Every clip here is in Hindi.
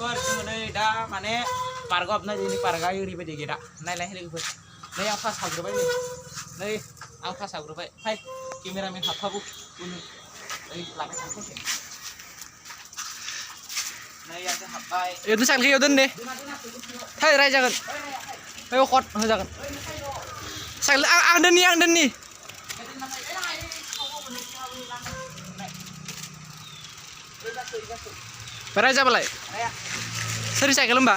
लोगोफोर जोङो नै दा माने पार्कआव हाबनाय जोंनि पार्कआ ओरैबायदि गेटआ नायलाय लोगोफोर नै आं फार्स्ट हाबग्रोबाय नै आं फार्स्ट हाबग्रोबाय फाय केमेरामेन हाबफाबो उन नै लाबाय थांसै नै आं हाबबाय इयावनो साइकेलखौ इयाव दोन दे थाय रायजागोन ओइ अखद होजागोन साइकेल आं दोननि रायजाबालाय सोरनि साइकेल होमबा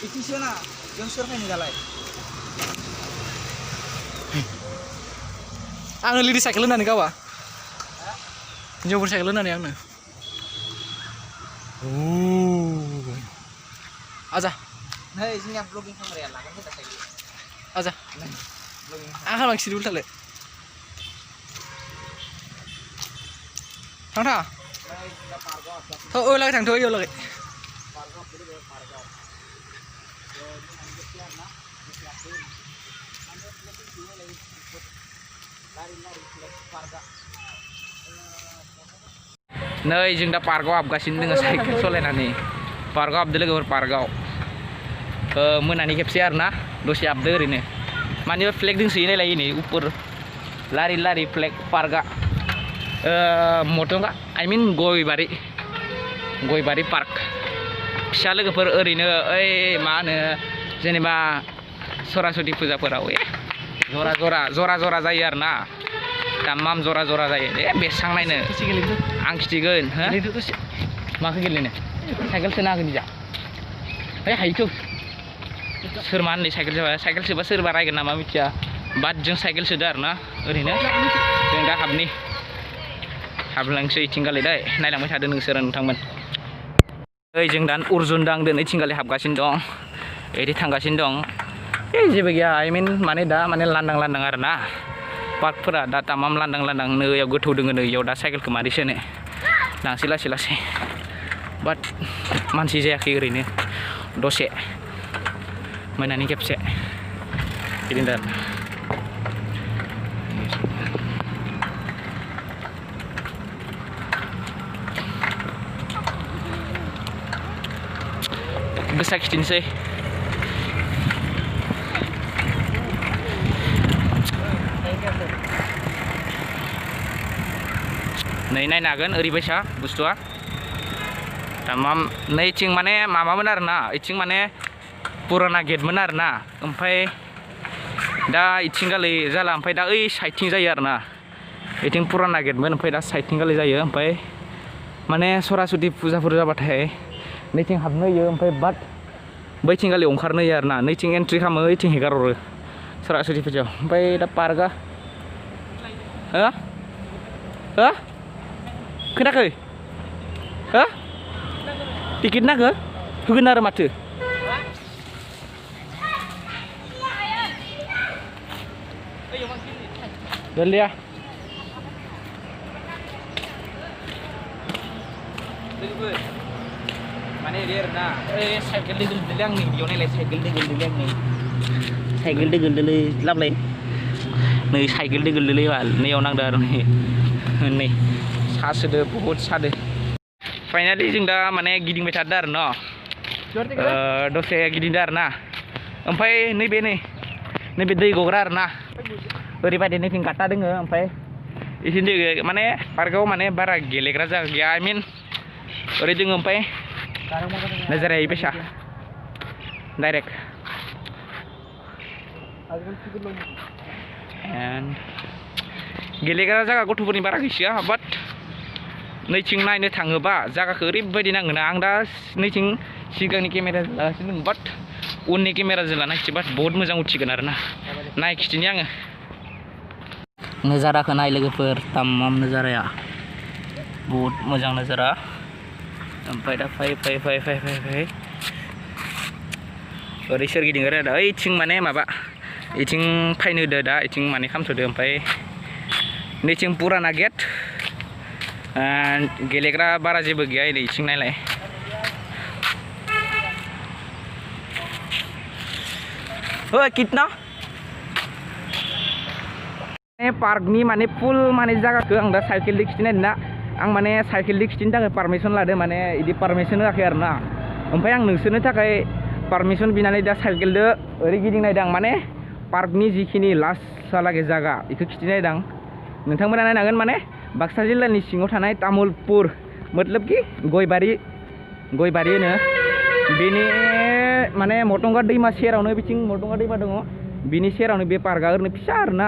इथिसो ना जों सोर फैनो दालाय आंनो लिडि साइकेल होनानै गावा हिन्जावफोर साइकेल होनानै आंनो आजा नै जोंनिया ब्लगिं खालामग्राया लागोन होदा साइकेल आजा ब्लगिं आं खालामसिगोन उल्टालाय थाङा लागै थांथ' इयाव लागै नै जों दा पार्कआव हाबगासिनो दङ साइकेल सालायनानै पार्कआव हाबदो लोगोफोर पार्कआव मोनानि खेबसे आरोना दसे हाबदो ओरैनो मानिबा फ्लेग दोंसोयो नायलाय नै उपर लारि लारि फ्लेग पार्कआ मटंगा आइ मिन गयबारि पार्क फिसा लोगोफोर ओरैनो ओइ मा होनो जेनेबा सरासति फुजाफोराव जरा जायो आरोना दामाम जरा जायो दे बेसां नायनो आं खिथिगोन माखौ गेलेनो साइकेल सोनो हागोन जा ओइ हायोथ' सोर मा होनलै साइकेल सोबा सोरबा रायगोन नामा मिथिया बाट जों साइकेल सोदो आरोना ओरैनो जों दा हाबलांसै इथिंगालि दै नायलांबाय थादो नोंसोर नोंथांमोन ओइ जों दा अर्जुन दां दिनै इथिंगालि हाबगासिनो दं बिदि थांगासिनो दं जेबो गैया आइ मिन माने दा माने लांदां आरोना पार्कफोरा दा तामाम लांदां नैयाव गोथौ दोङो नैयाव दा साइकेलखौ मारै सोनो लांसै लासै बाट मानसि जायाखै ओरैनो दसे मोनानि खेबसे बिदिनो दा गोसा खिथिनोसै नै नायनो हागोन ओरैबायसा बुस्थुआ तामाम नैथिं माने माबामोन आरोना इथिं माने पुराना गेटमोन आरोना ओमफ्राय दा इथिंगालि जाला ओमफ्राय दा ओइ साइडथिं जायो आरोना इथिं पुराना गेटमोन ओमफ्राय दा साइडथिंगालि जायो ओमफ्राय माने सरासति फुजाफोर जाबाथाय नैथिं हाबनो होयो ओमफ्राय बाट बैथिंगालि ओंखारनो होयो आरोना नैथिं एन्ट्रि खालामो ओइथिं हेगारहरो सरासति फुजायाव ओमफ्राय दा पार्कआ खोनाखै टिकेट नांगौ होगोन आरो माथो गोरलैया माने ओरै आरोना ओइ साइकेल दोगोलदोलै आंनि बेयाव नायलाय साइकेल दोगोलदोलै आंनि साइकेल दोगोलदोलै लाबलाय नै साइकेल दोगोलदोलै नैयाव नांदो आरो नै सासोदो बहुद सादो फाइनालि जों दा माने गिदिंबाय थादों आरो न दसे गिदिंदों आरो ना ओमफ्राय नैबे दै गग्रा आरो ना ओरैबायदि नैथिं गाथा दोङो ओमफ्राय इथिं दै माने पार्कआव माने बारा गेलेग्रा जायगा गैया आइ मिन ओरै दोङो ओमफ्राय नोजोर हैबायसा डाइरेक्ट गेलेग्रा जायगा गथ'फोरनि बारा गैसोआ बाट नैथिं नायनो थाङोबा जायगाखौ ओरैबायदि नाङोना आं दा नैथिं सिगांनि केमेरा लागासिनो दं बाट उननि केमेराजों लाना खिथिबा बहुत मोजां उथिगोन आरोना नाय खिथिनि आङो नोजाराखौ नाय लोगोफोर तामाम नोजाराया बहुत मोजां नोजारा ओमफ्राय दा फै ओरै सोरगिदिं आरो दा ओइथिं माने माबा इथिं फायनो होदो दा इथिं माने खामथ'दो ओमफ्राय नैथिं पुराना गेट गेलेग्रा बारा जेबो गैया नै इथिं नायलाय कितना पार्कनि माने फुल माने जायगाखौ आं दा साइकेल खिथिनाय ना आं माने साइकेल खिथिनो थाखाय पारमिसन लादों माने इदि पारमिसन होआखै आरोना ओमफ्राय आं नोंसोरनो थाखाय पारमिसन बिनानै दा साइकेलदो ओरै गिदिंनायदों माने पार्कनि जिखिनि लास्टहालागै जागा बेखौ खिथिनायदों नोंथांमोना नायनांगोन माने बाक्सा जिल्लानि सिङाव थानाय तामुलपुर मतलब कि गयबारि होनो बेनि माने मटंगा दैमा सेरावनो बिथिं मटंगा दैमा दङ बिनि सेरावनो बे पार्कआ ओरैनो फिसा आरोना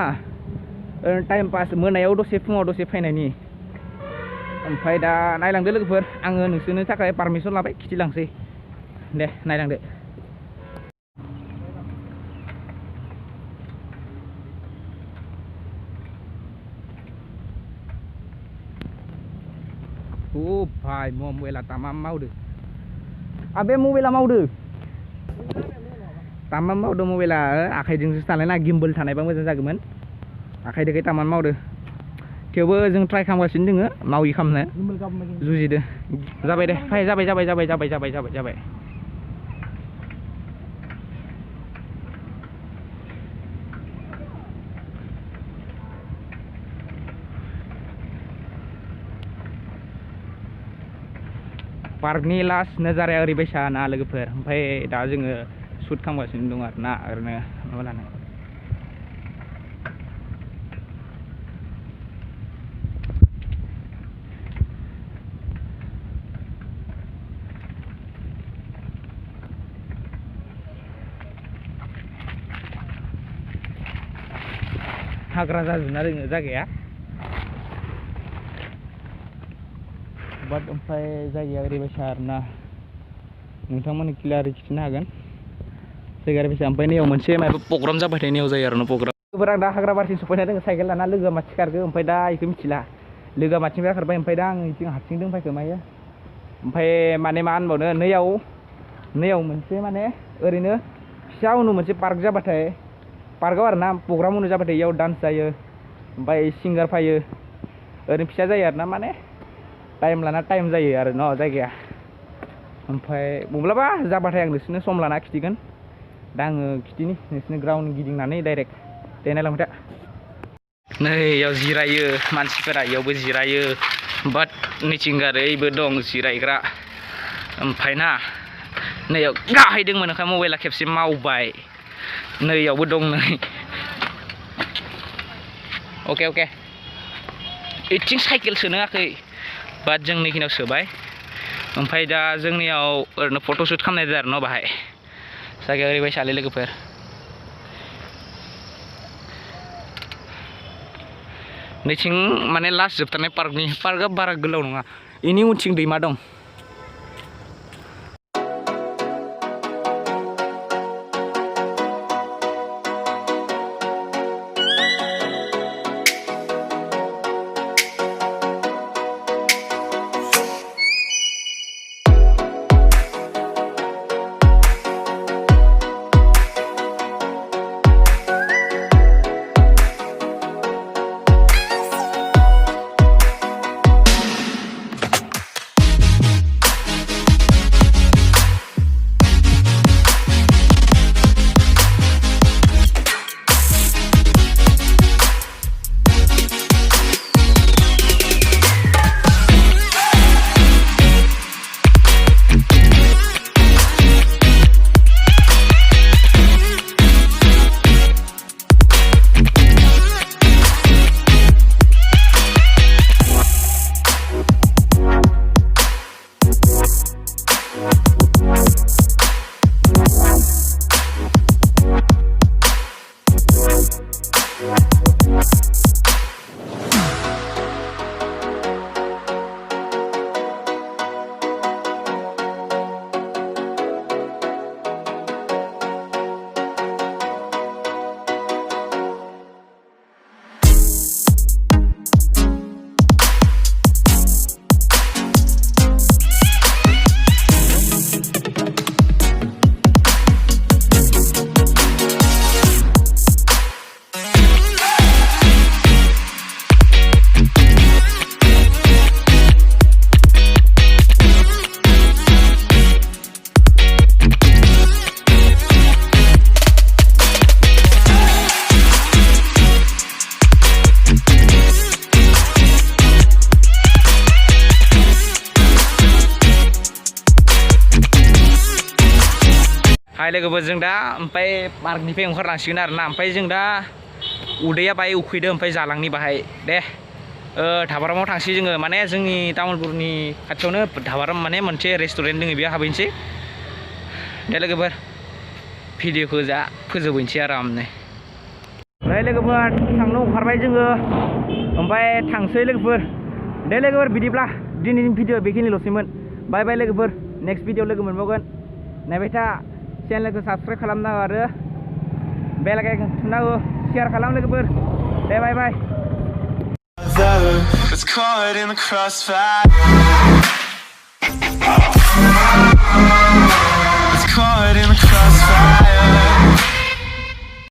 टाइम पास मोनायाव दसे फुङाव दसे फैनायनि ओमफ्राय दा नायलांदो लोगोफोर आङो नोंसोरनो थाखाय पारमिसन लाबाय खिथिलांसै दे नायलांदो Oh भाई मबाइला तामाम मावदो आबे मबाइला मावदो तामाम मावदो मबाइला आखाइजोंसो थानायना गिम्बल थानायबा मोजां जागौमोन आखाइदोखै तामाम मावदो थेवबो जों ट्राइ खालामगासिनो दोङो मावि खालामनो जुजिदो जाबाय दे फाय जाबाय पार्कनि लास्ट नजाराया ओरैबायसा ना लोगोफोर ओमफ्राय दा जोङो शुट खालामगासिनो दं आरोना ओरैनो माबा लानानै हाग्रा जाजोबना दोङो जायगाया बाट ओमफ्राय जायगाया ओरैबायसा आरोना नोंथांमोननि क्लियारै खिन्थिनो हागोन जायगाया ओरैबायसा ओमफ्राय नैयाव मोनसे माबा प्रग्राम जाबाय थानायाव जायो आरो ना प्रग्राम आं दा हाग्रा बारिसिम सफैना दङ साइकेल लाना लोगोआ माथि खारगो ओमफ्राय दा बेखौ मिथिला लोगोआ माथिंबा खारबाय ओमफ्राय दा आं बिथिं हारसिं दंफायखो मायो ओमफ्राय माने मा होनबावनो नैयाव मोनसे माने ओरैनो फिसा उनाव मोनसे पार्क जाबाथाय पार्कआव आरोना प्रग्राम उनाव जाबाथाय इयाव डान्स जायो ओमफ्राय सिंगार फैयो ओरैनो फिसा जायो आरोना माने टाइम लाना टाइम जायो आरो न जायगाया ओमफ्राय माब्लाबा जाबाथाय आं नोंसोरनो सम लाना खिथिगोन दा आङो खिथिनि नोंसोरनो ग्राउन्ड गिदिंनानै डाइरेक्ट दे नायलांबाय था नै इयाव जिरायो मानसिफोरा इयावबो जिरायो बाट नैथिंगारैबो दं जिरायग्रा ओमफ्राय ना नैयाव गाहायदोंमोन ओंखाय मबाइला खेबसे मावबाय नैयावबो दं नै अके इथिं साइकेल सोनो हायाखै बाट जों नैखिनियाव सोबाय ओमफ्राय दा जोंनियाव ओरैनो फट'शुट खालामनाय जादों आरो न बाहाय जायगाया ओरैबायसालै लोगोफोर नैथिं माने लास्ट जोबथारनाय पार्कआ बारा गोलाव नङा इनि उनथिं दैमा दं हाय लोगोफोर जों दा ओमफ्राय पार्कनिफ्राय ओंखारलांसिगोन आरोना ओमफ्राय जों दा उदैया बाहाय उखैदो ओमफ्राय जालांनि बाहाय दे धाबारामाव थांसै जोङो माने जोंनि तामुलपुरनि खाथियावनो धाबाराम माने मोनसे रेस्टुरेन्ट दङ बेयाव हाबहैनोसै दे लोगोफोर भिडिअखौ जा फोजोबहैनोसै आरामनो ओमफ्राय लोगोफोर थांनो ओंखारबाय जोङो ओमफ्राय थांसै लोगोफोर दे लोगोफोर बिदिब्ला दिनैनि भिडिअ बेखिनिल'सैमोन बाय बाय लोगोफोर नेक्स्ट भिडिअ लोगो मोनबावगोन नायबाय था चेनेलखौ साबस्क्राइब खालामनांगौ आरो बेल आइकन थुनांगौ शेयार खालाम लोगोफोर दे bye bye It's caught in the crossfire. It's caught in the crossfire.